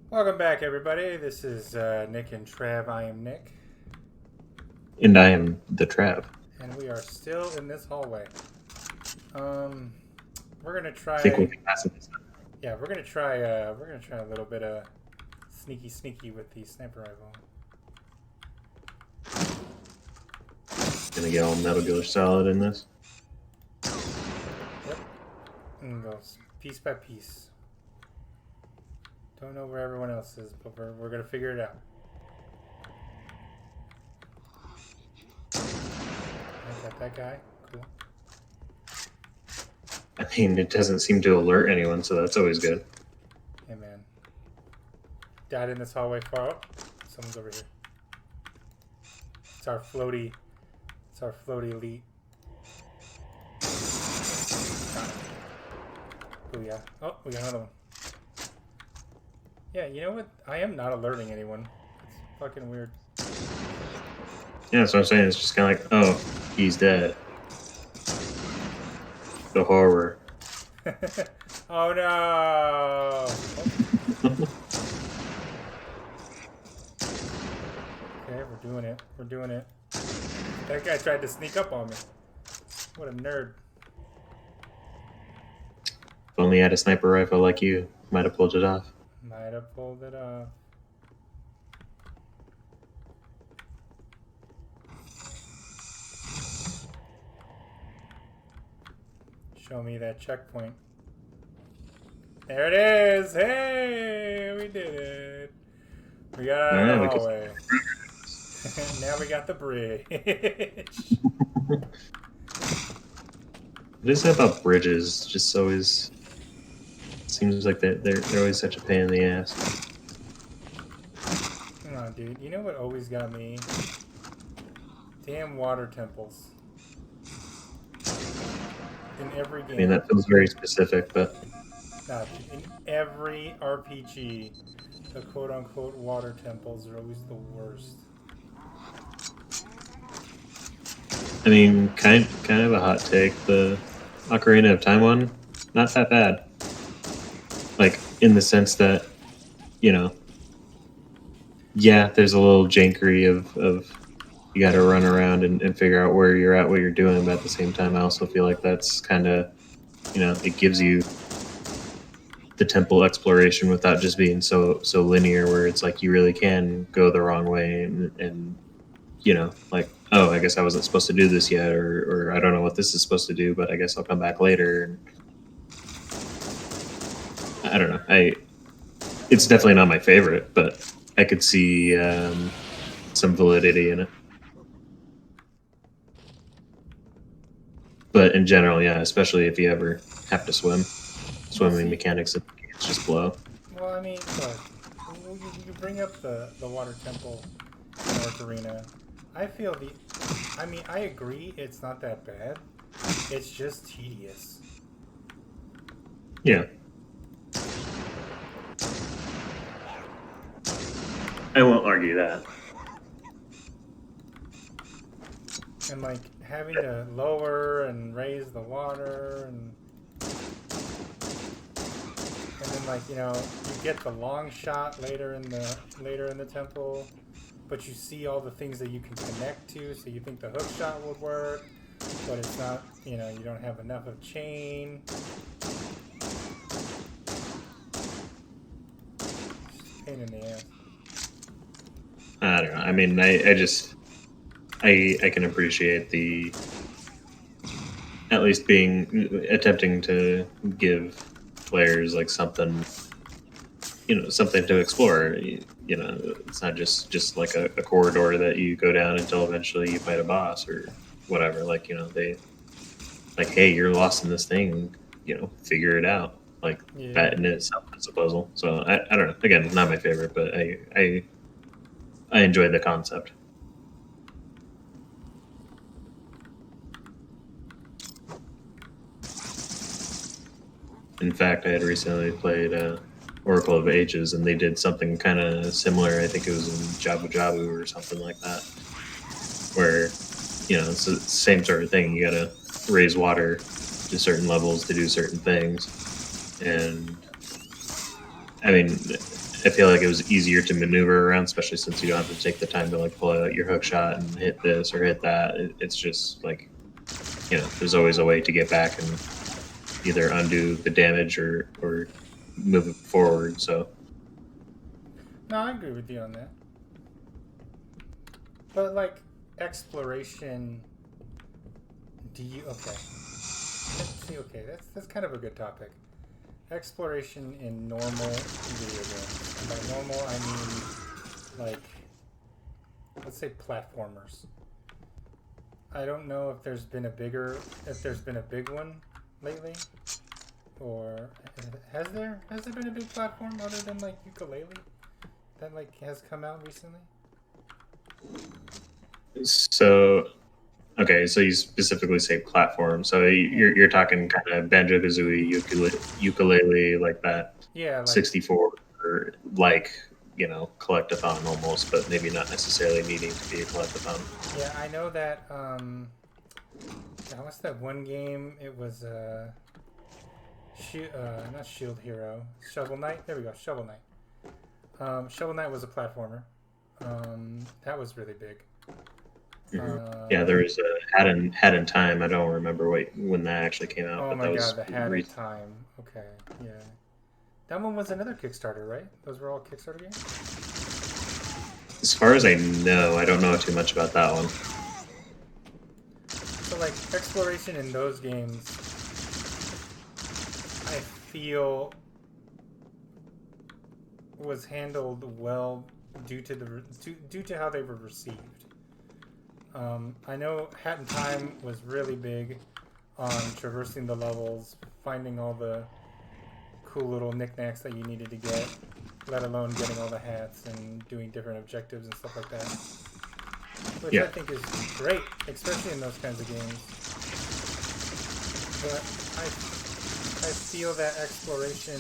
Welcome back, everybody. This is Nick and Trav. I am Nick, And I am the Trav. and we are still in this hallway. Um, we're gonna I think we'll try. be passing this up. Yeah, we're gonna try. We're gonna try a little bit of sneaky with the sniper rifle. Gonna get all Metal Gear Solid in this. Yep, and go piece by piece. Don't know where everyone else is, but we're gonna figure it out. I got that guy. Cool. I mean, it doesn't seem to alert anyone, so that's always good. Hey man, died in this hallway far up. Someone's over here. It's our floaty. It's our floaty elite. Oh yeah. Oh, we got another one. Yeah, you know what? I am not alerting anyone. It's fucking weird. Yeah, that's what I'm saying. It's just kind of like, oh, he's dead. The horror. Oh no! Okay, we're doing it. We're doing it. That guy tried to sneak up on me. What a nerd. If only I had a sniper rifle like you, might have pulled it off. Might have pulled it off. Show me that checkpoint. There it is! Hey! We did it! We got out of the hallway. Now we got the bridge. What is it about bridges? Just always seems like they're always such a pain in the ass. Come on, dude. You know what always got me? Damn water temples. In every game. I mean, that feels very specific, but Nah, in every RPG, the quote-unquote water temples are always the worst. I mean, kind of a hot take. The Ocarina of Time one, not that bad. Like in the sense that, you know, yeah, there's a little jankery of you got to run around and figure out where you're at, what you're doing. But at the same time, I also feel like that's kind of, it gives you the temple exploration without just being so linear, where it's like you really can go the wrong way and like, oh, I guess I wasn't supposed to do this yet, or I don't know what this is supposed to do, but I guess I'll come back later. And I don't know. It's definitely not my favorite, but I could see some validity in it. But in general, yeah, especially if you ever have to swim, swimming mechanics just blow. Well, I mean, look, you bring up the water temple in Ocarina. I feel I mean, I agree it's not that bad. It's just tedious. Yeah. I won't argue that. And like having to lower and raise the water and then like, you get the long shot later in the temple, but you see all the things that you can connect to, so you think the hook shot would work, but it's not, you don't have enough of chain. Pain in the ass. I don't know. I mean, I can appreciate the at least attempting to give players like something to explore. It's not just like a corridor that you go down until eventually you fight a boss or whatever. Like, they like, hey, you're lost in this thing, figure it out. Like, Yeah. that in itself is a puzzle. So I don't know. Again, not my favorite, but I enjoy the concept. In fact, I had recently played Oracle of Ages, and they did something kind of similar. I think it was in Jabu Jabu or something like that, where it's the same sort of thing. You got to raise water to certain levels to do certain things, and I mean, I feel like it was easier to maneuver around, especially since you don't have to take the time to like pull out your hook shot and hit this or hit that. It's just like, there's always a way to get back and either undo the damage or move it forward. So No, I agree with you on that. But like exploration, do you okay? Let's see. Okay, that's kind of a good topic. Exploration in normal video games. And by normal, I mean like, let's say platformers. I don't know if there's been a big one lately, or has there been a big platform other than like Ukulele that like has come out recently? so okay, so you specifically say platform. So you're talking kind of Banjo Kazooie, ukulele, like that, Yeah, like 64, or like collectathon almost, but maybe not necessarily needing to be a collectathon. yeah, I know that. What's that one game? It was not Shield Hero, Shovel Knight. There we go, Shovel Knight. Shovel Knight was a platformer. That was really big. Yeah, there was a Hat in Time. I don't remember when that actually came out, Oh but my that was god, the Hat in Time. Okay, yeah. That one was another Kickstarter, right? Those were all Kickstarter games? As far as I know, I don't know too much about that one. So, like, exploration in those games, I feel, was handled well due to how they were received. I know Hat in Time was really big on traversing the levels, finding all the cool little knickknacks that you needed to get, let alone getting all the hats and doing different objectives and stuff like that. Which I think is great, especially in those kinds of games. But I feel that exploration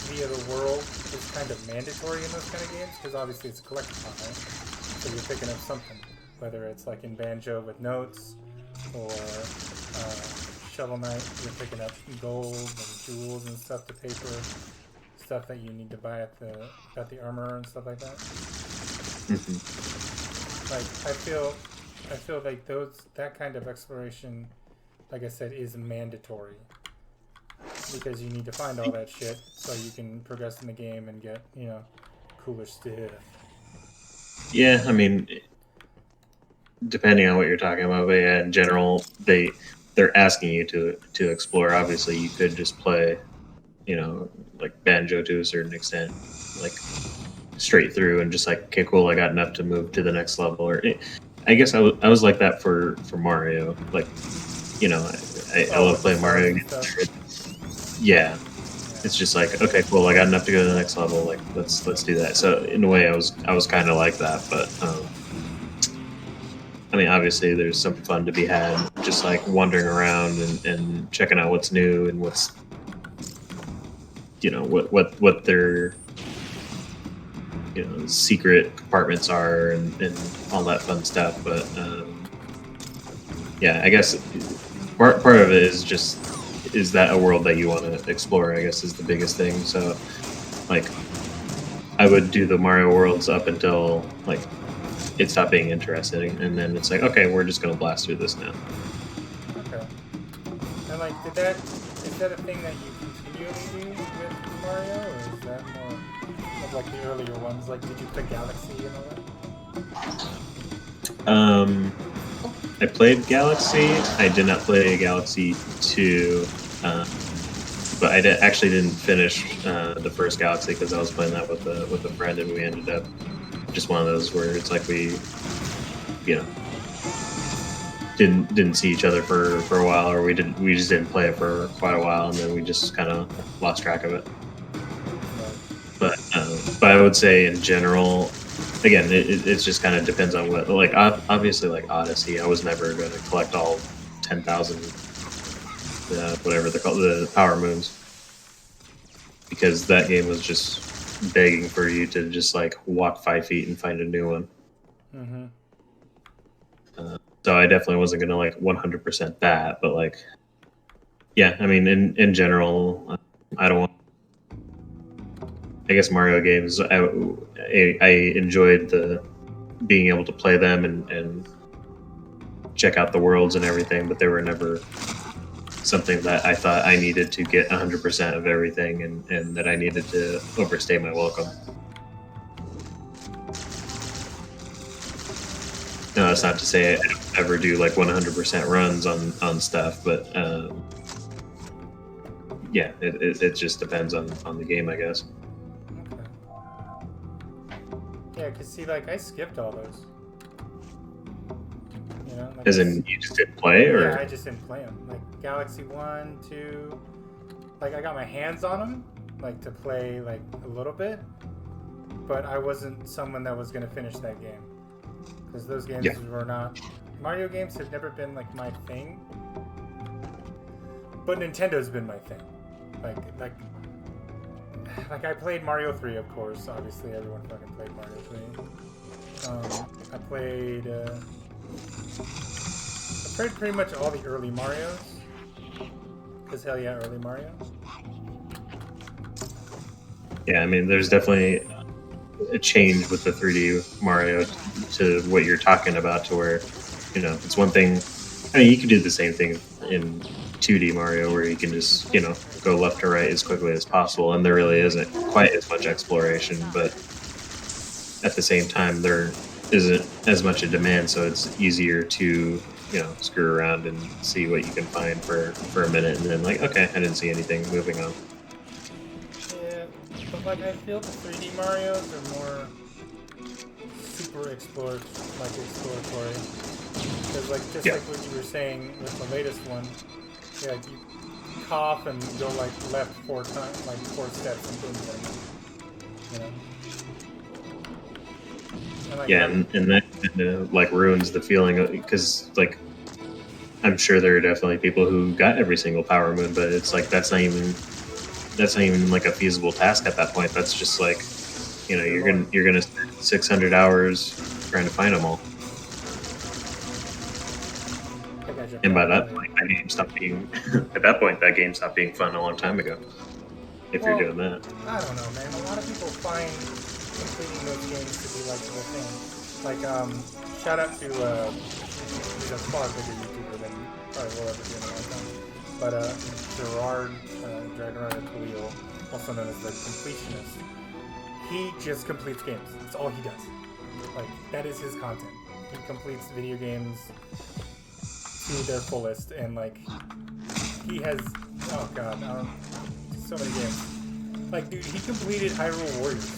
via the world is kind of mandatory in those kind of games, because obviously it's a collectathon, right? So you're picking up something, whether it's like in Banjo with notes, or Shovel Knight, you're picking up gold and jewels and stuff to pay for stuff that you need to buy at the armorer and stuff like that. Like I feel like that kind of exploration, like I said, is mandatory, because you need to find all that shit so you can progress in the game and get cooler stuff. Yeah, I mean, depending on what you're talking about, but yeah, in general, they're asking you to explore. Obviously, you could just play, like Banjo to a certain extent, like straight through and just like, okay, cool, I got enough to move to the next level. Or I guess I was like that for Mario. Like, I love playing Mario. Yeah, it's just like, okay, cool, I got enough to go to the next level. Like, let's do that. So in a way, I was kind of like that, but I mean, obviously, there's some fun to be had, just like wandering around and checking out what's new and what's, what their, secret compartments are and all that fun stuff. But yeah, I guess part of it is that a world that you want to explore, I guess, is the biggest thing. So, like, I would do the Mario worlds up until like it stopped being interesting, and then it's like, okay, we're just gonna blast through this now. Okay. And like, is that a thing that you continually do with Mario, or is that more of like the earlier ones? Like, did you play Galaxy and all that? I played Galaxy. I did not play Galaxy 2, but I actually didn't finish the first Galaxy because I was playing that with a friend, and we ended up just one of those where it's like we, didn't see each other for a while, or we just didn't play it for quite a while, and then we just kind of lost track of it. But I would say in general, again, it just kind of depends on what, like, obviously, like Odyssey, I was never going to collect all 10,000, whatever they're called, the Power Moons, because that game was just begging for you to just like walk 5 feet and find a new one. Mm-hmm. So I definitely wasn't going to like 100% that, but like, yeah, I mean, in general, I don't want I guess Mario games, I enjoyed the being able to play them and check out the worlds and everything, but they were never something that I thought I needed to get 100% of everything, and that I needed to overstay my welcome. No, that's not to say I don't ever do like 100% runs on stuff, but yeah, it just depends on the game, I guess. Okay. Yeah, cause see, like I skipped all those. You know, like As in, you just didn't play, or yeah, I just didn't play them. Like Galaxy 1, 2, like I got my hands on them, like to play like a little bit, but I wasn't someone that was gonna finish that game because those games were not. Mario games have never been like my thing, but Nintendo's been my thing. Like I played Mario 3, of course. Obviously, everyone fucking played Mario 3. I played pretty much all the early Marios. Cause hell yeah, early Mario. yeah, I mean, there's definitely a change with the 3D Mario to what you're talking about, to where, you know, it's one thing. I mean, you can do the same thing in 2D Mario, where you can just, you know, go left or right as quickly as possible, and there really isn't quite as much exploration, but at the same time, there isn't as much a demand, so it's easier to, you know, screw around and see what you can find for a minute, and then like, okay, I didn't see anything, moving on. Yeah, but like I feel the 3D Marios are more super exploratory. Because like just like what you were saying with the latest one, yeah, like you cough and go like left 4 times, like 4 steps and boom, you know. And, like, Yeah, and that kind of like ruins the feeling, because like I'm sure there are definitely people who got every single power moon, but it's like that's not even like a feasible task at that point. That's just like, you know, you're gonna spend 600 hours trying to find them all. And by that point, that game stopped being. At that point, that game stopped being fun a long time ago. If you're doing that, I don't know, man. A lot of people find completing those games to be like the thing. Like, shout out to he's a far bigger YouTuber than probably will ever be in a long time. But Gerard, Dragonrider Khalil, also known as the Completionist. He just completes games. That's all he does. Like, that is his content. He completes video games to their fullest, and like he has, oh god, so many games. Like, dude, he completed Hyrule Warriors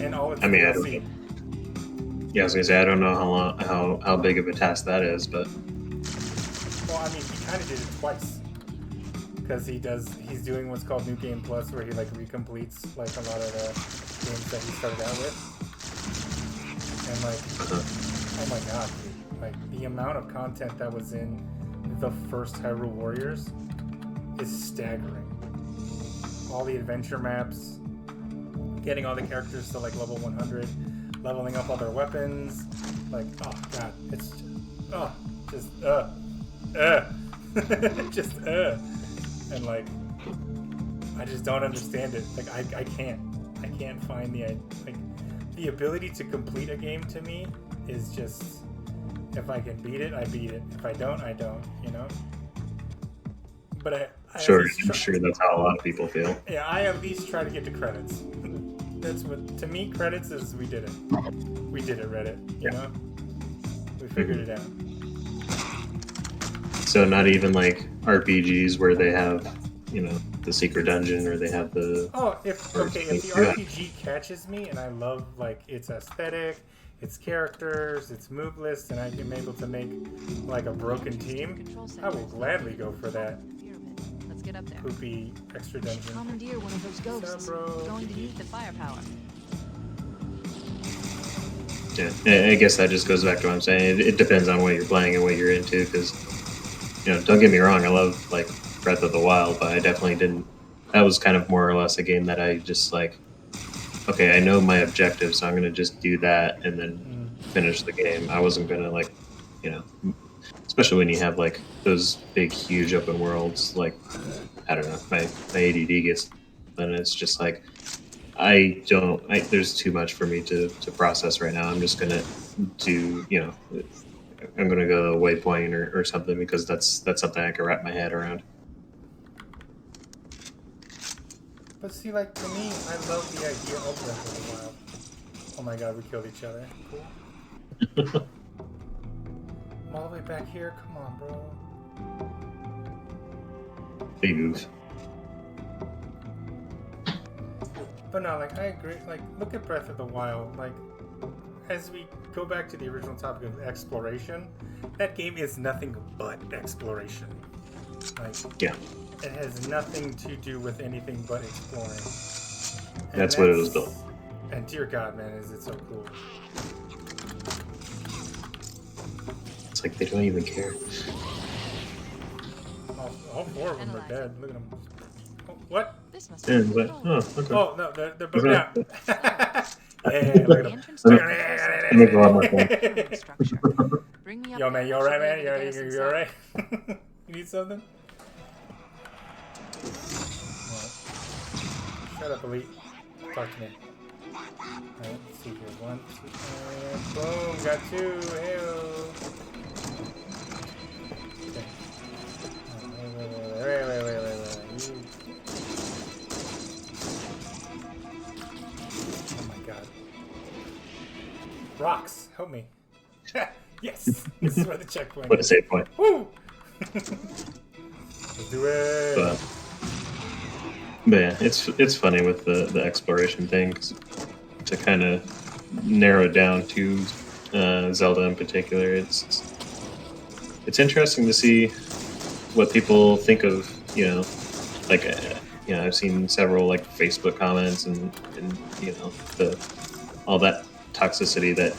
and all its DLC. Yeah, I was gonna say, I don't know how big of a task that is, but well, I mean, he kind of did it twice, because he's doing what's called New Game Plus, where he like recompletes like a lot of the games that he started out with, and like, oh my god, dude. Like, the amount of content that was in the first Hyrule Warriors is staggering. All the adventure maps, getting all the characters to like level 100, leveling up all their weapons. Like, oh god, it's just and like, I just don't understand it. Like, I can't find the ability to complete a game. To me is just, if I can beat it, I beat it. If I don't, I don't, you know? But I'm sure that's how a lot of people feel. Yeah, I at least try to get to credits. That's what, to me, credits is we did it. We did it, Reddit, you know? We figured it out. So not even like RPGs where they have, you know, the secret dungeon, or they have the... Oh, if the RPG catches me and I love like its aesthetic, its characters, its move list, and I'm able to make like a broken team, I will gladly go for that. Let's get up there. Poopy extra dungeon. Commandeer one of those ghosts. We're going to need the firepower. Yeah, I guess that just goes back to what I'm saying. It depends on what you're playing and what you're into, because, you know, don't get me wrong, I love like Breath of the Wild, but I definitely didn't. That was kind of more or less a game that I just like, okay, I know my objective, so I'm going to just do that and then finish the game. I wasn't going to, like, you know, especially when you have like those big, huge open worlds. Like, I don't know, my ADD gets and it's just like there's too much for me to process right now. I'm just gonna do, I'm gonna go to the waypoint or something, because that's something I can wrap my head around. But see, like, to me, I love the idea of Breath of the Wild. Oh my god, we killed each other. Cool. I'm all the way back here. Come on, bro. Big move. But no, like, I agree. Like, look at Breath of the Wild. Like, as we go back to the original topic of exploration, that game is nothing but exploration. Like, yeah. It has nothing to do with anything but exploring. And that's what it was built. And dear God, man, is it so cool. It's like they don't even care. All four of them are dead. Look at them. Oh, what? This must Yeah, be like, oh, okay. Oh, no, they're both down. Yeah, the look at entrance to the It makes a lot more sense. building structure. Bring me up Yo, man, there. you alright, man? Should be able to get us You alright? inside. You need something? Shut up, Elite. Talk to me. Alright, let's see here. 1, 2, boom, got 2. Hey-o. Okay. Wait. Oh my god. Rocks, help me. Yes! This is where the checkpoint What a is. save point. Woo! Let's do it! But yeah, it's funny with the exploration thing, 'cause to kind of narrow it down to Zelda in particular. It's interesting to see what people think of, like I've seen several like Facebook comments and all that toxicity that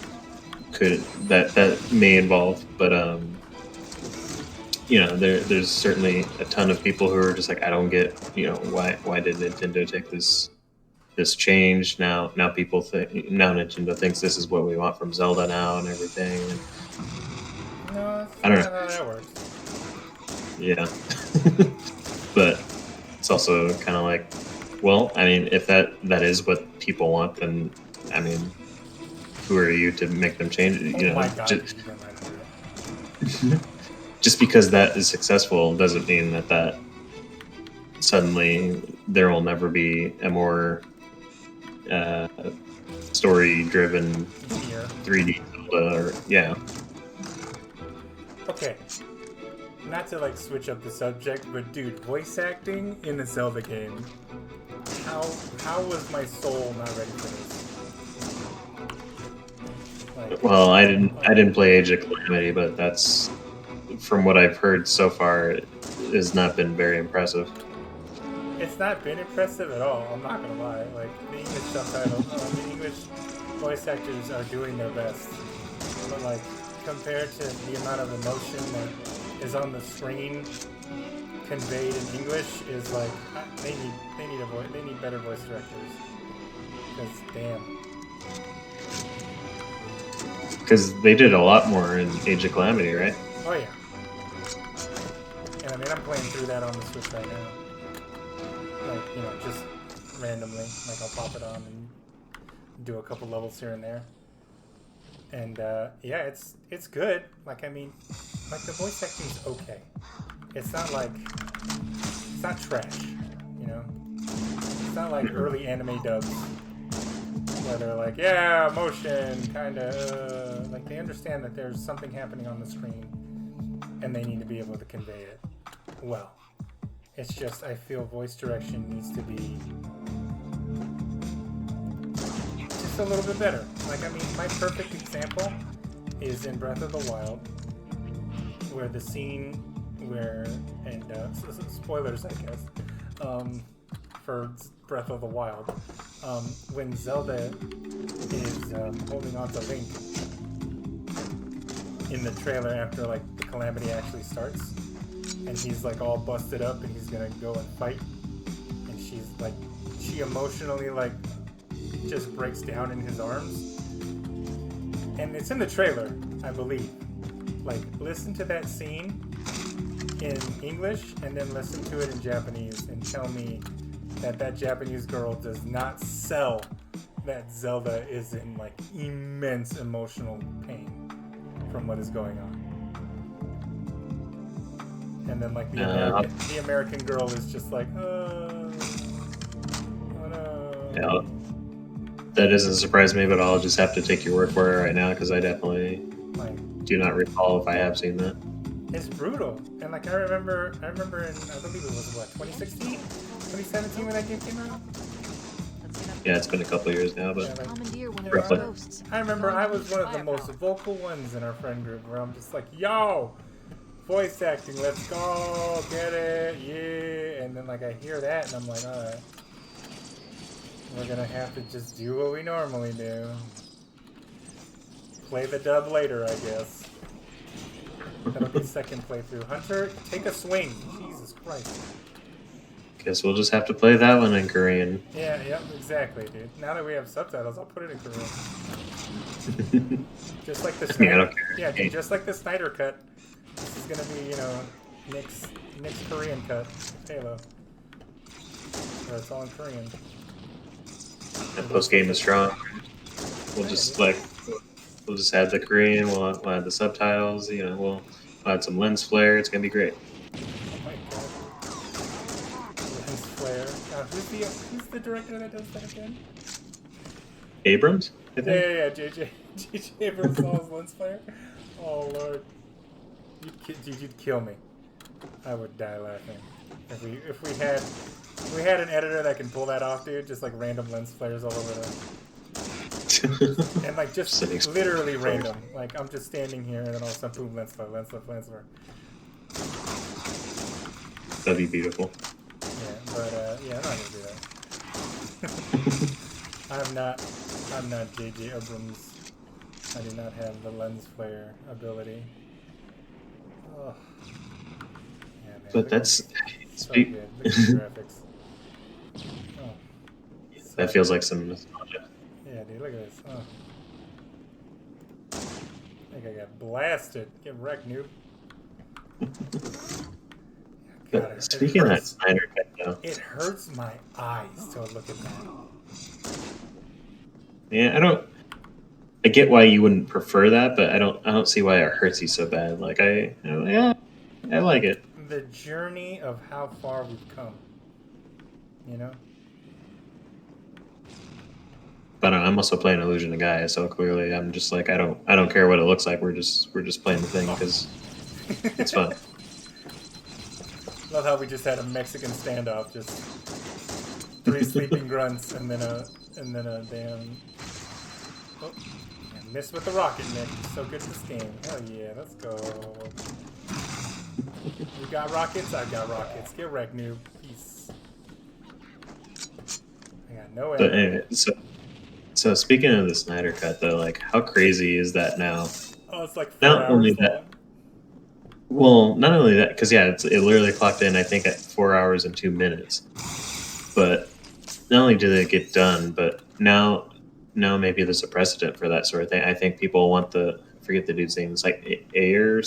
may involve, but there's certainly a ton of people who are just like, I don't get, why did Nintendo take this change now people think, now Nintendo thinks this is what we want from Zelda now and everything. And No, I don't that's know. not how that works. Yeah. But it's also kind of like, well, I mean, if that is what people want, then I mean, who are you to make them change it? Oh my god. Just because that is successful doesn't mean that suddenly there will never be a more story-driven 3D Zelda, or yeah. Okay. Not to like switch up the subject, but dude, voice acting in a Zelda game. How was my soul not ready for this? Like, Well, I didn't play Age of Calamity, but that's, from what I've heard so far, it has not been very impressive. it's not been impressive at all, I'm not gonna lie. Like, the English subtitles, the English voice actors are doing their best. But like, compared to the amount of emotion that is on the screen conveyed in English, is like, they need better voice directors. Because damn. Because they did a lot more in Age of Calamity, right? Oh yeah. And I mean, I'm playing through that on the Switch right now. Like, just randomly. Like, I'll pop it on and do a couple levels here and there. And yeah, it's good. Like, I mean, like, the voice acting's okay. It's not like, it's not trash, It's not like early anime dubs where they're like, yeah, motion, kind of, like, they understand that there's something happening on the screen and they need to be able to convey it well. It's just, I feel voice direction needs to be just a little bit better. Like, I mean, my perfect example is in Breath of the Wild, where the scene where, and spoilers, I guess, for Breath of the Wild, when Zelda is holding on to Link in the trailer after like the calamity actually starts, and he's like all busted up and he's gonna go and fight, and she's like, she emotionally like just breaks down in his arms, and it's in the trailer, I believe. Like, listen to that scene in English and then listen to it in Japanese and tell me that Japanese girl does not sell that Zelda is in like immense emotional pain from what is going on. And then like the American girl is just like, oh no. Yeah, that doesn't surprise me, but I'll just have to take your word for it right now because I definitely do not recall if I have seen that. It's brutal. And like I remember in, I believe it was what, 2016, 2017 when that game came out. Yeah, it's been a couple of years now, but Commandeer one of roughly. our ghosts. I remember I was one of the most vocal ones in our friend group where I'm just like, yo, voice acting, let's go, get it, yeah. And then like I hear that and I'm like, all right, we're gonna have to just do what we normally do. Play the dub later, I guess. That'll be second playthrough. Hunter, take a swing. Jesus Christ. Guess we'll just have to play that one in Korean. Yeah, yep, exactly, dude. Now that we have subtitles, I'll put it in Korean. Just like the Snyder, yeah, dude, just like the Snyder cut. This is gonna be, you know, Nick's Korean cut. Halo. Where it's all in Korean. That post game is strong. We'll just add the Korean. We'll add the subtitles. You know, we'll add some lens flare. It's gonna be great. Oh my god. Lens flare. Who's the director that does that again? Abrams? I think? Yeah, JJ Abrams saw his lens flare. Oh lord, you'd kill me. I would die laughing if we had an editor that can pull that off, dude. Just like random lens flares all over them, and like just literally random. Like I'm just standing here, and then all of a sudden, boom, lens flare. That'd be beautiful. Yeah, but yeah, I'm not gonna do that. I'm not JJ Abrams. I do not have the lens flare ability. Oh. Yeah, man. But that's so good. Look at the graphics. Oh. That feels like some nostalgia. Yeah, dude, look at this. Oh. I think I got blasted. Get wrecked, noob. God, Speaking of that Snyder cut, though, it hurts my eyes to look at that. yeah, I get why you wouldn't prefer that, but I don't see why it hurts you so bad. Like I like it. The journey of how far we've come. You know? But I'm also playing Illusion of Gaia, so clearly I'm just like I don't care what it looks like. We're just playing the thing because it's fun. Love how we just had a Mexican standoff, just 3 sleeping grunts and then a damn. Oh, I missed with the rocket, Nick. So good at this game. Hell yeah, let's go. You got rockets? I've got rockets. Get wrecked, noob. Peace. I got no But ammo. anyway, so speaking of the Snyder cut, though, like how crazy is that now? Oh, it's like 4 Not hours only long. that. Well, not only that, because yeah, it literally clocked in I think at 4 hours and 2 minutes. But not only did it get done, but now maybe there's a precedent for that sort of thing. I think people want I forget the dude's name. It's like Ayer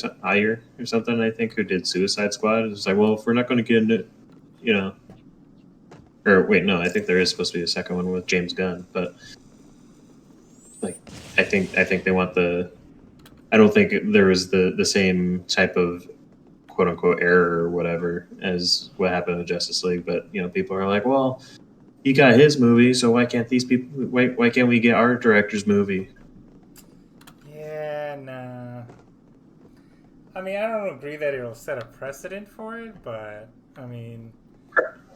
or something. I think who did Suicide Squad. It's like, well, if we're not going to get into, you know, or wait, no, I think there is supposed to be a second one with James Gunn, but like I think they want the. I don't think there was the same type of quote unquote error or whatever as what happened with Justice League, but you know, people are like, well, he got his movie, so why can't these people? Why can't we get our director's movie? Yeah, nah. I mean, I don't agree that it'll set a precedent for it, but I mean,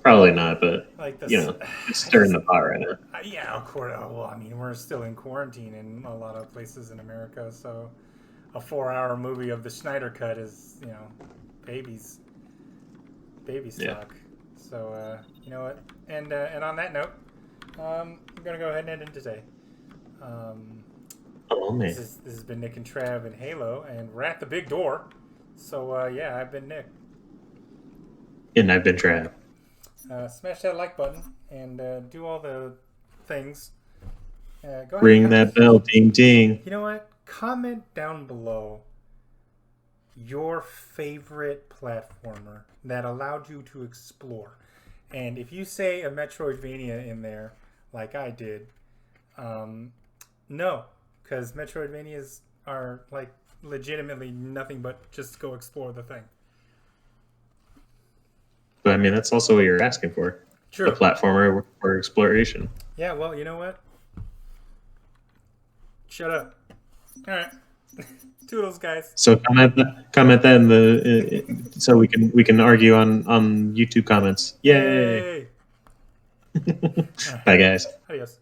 Probably not, but like the, you know, it's stirring the pot right now. Yeah, of course. Well, I mean, we're still in quarantine in a lot of places in America, so a 4-hour movie of the Snyder Cut is, you know, baby stock. Yeah. So, you know what? And on that note, I'm gonna go ahead and end it today. Oh man, This has been Nick and Trav and Halo, and we're at the big door. So yeah, I've been Nick. and I've been Trav. Smash that like button and do all the things. Go ahead Ring and that bell, ding ding. You know what? Comment down below your favorite platformer that allowed you to explore. And if you say a Metroidvania in there, like I did, no, because Metroidvanias are like legitimately nothing but just go explore the thing. But I mean, that's also what you're asking for. True. A platformer for exploration. Yeah, well, you know what? Shut up. All right. Toodles, guys. So comment that in the so we can argue on YouTube comments. Yay! Yay. Bye, guys. Adios.